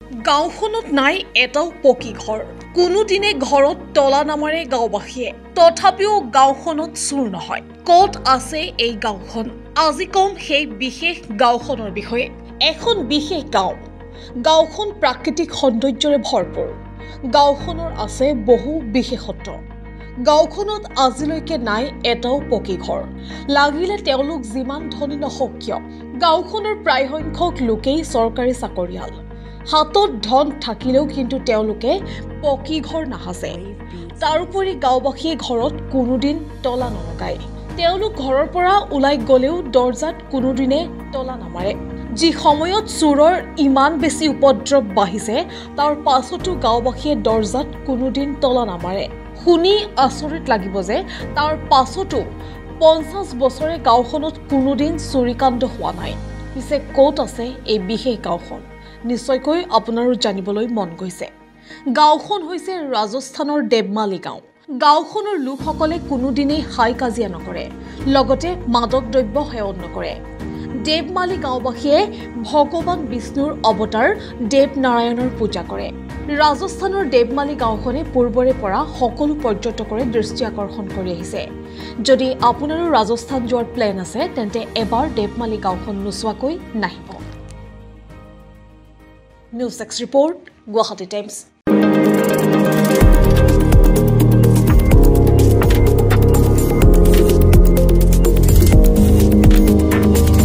গাঁওখনত নাই এটাও পকী ঘৰ কোনোদিনে ঘৰত তলা নামাৰে গাঁওবাসীয়ে তথাপিও গাঁওখনত চুৰ নহয় ক'ত আছে এই গাঁওখন আজি কম সেই বিশেষ গাঁওখনৰ বিষয়ে এখন বিশেষ গাঁওখন প্ৰাকৃতিক সৌন্দৰ্যৰে ভৰপূৰ গাঁওখনৰ আছে বহু বিশেষত্ব গাঁওখনত আজিলৈকে নাই এটাও পকী ঘৰ লাগিলে তেওঁলোক যিমান ধনী নহওক কিয় গাঁওখনৰ প্ৰায় সংখ্যক লোকেই চৰকাৰী চাকৰিয়াল হাতত ধন থাকিলেও কিন্তু তেওঁলোকে পকী ঘৰ নাহাছে তাৰোপৰি গাঁওবাসীয়ে ঘৰত কোনোদিন তলা নলগায় তেওঁলোক ঘৰৰ পৰা ওলাই গলেও দৰ্জাত কোনোদিনে তলা নামাৰে যি সময়ত চুৰৰ ইমান বেছি উপদ্ৰৱ বাঢ়িছে তাৰ পাছতো গাঁওবাসীয়ে দৰ্জাত কোনোদিন তলা নামাৰে শুনি আচৰিত লাগিব যে তাৰ পাছতো 50 বছৰে গাঁওখনত কোনোদিন চুৰিকাণ্ড হোৱা নাই পিছে ক'ত আছে এই বিশেষ গাঁওখন নিশ্চয়কৈ আপোনাৰো জানিবলৈ মন গৈছে গাঁওখন হৈছে ৰাজস্থানৰ দেৱমালী গাঁও গাঁওখনৰ লোকসকলে কোনোদিনেই হাই কাজিয়া নকৰে লগতে মাদক দ্ৰব্য সেৱন নকৰে দেৱমালী গাঁওবাসীয়ে ভগৱান বিষ্ণুৰ অৱতাৰ দেৱনাৰায়ণৰ পূজা কৰে ৰাজস্থানৰ দেৱমালী গাঁওখনে পূৰ্বৰে পৰা সকলো পৰ্যটকৰে দৃষ্টি আকৰ্ষণ কৰি আহিছে যদি আপোনাৰো ৰাজস্থান যোৱাৰ প্লেন আছে তেন্তে এবাৰ দেৱমালী গাঁওখন নোচোৱাকৈ নাহিব News 6 report, Guwahati Times.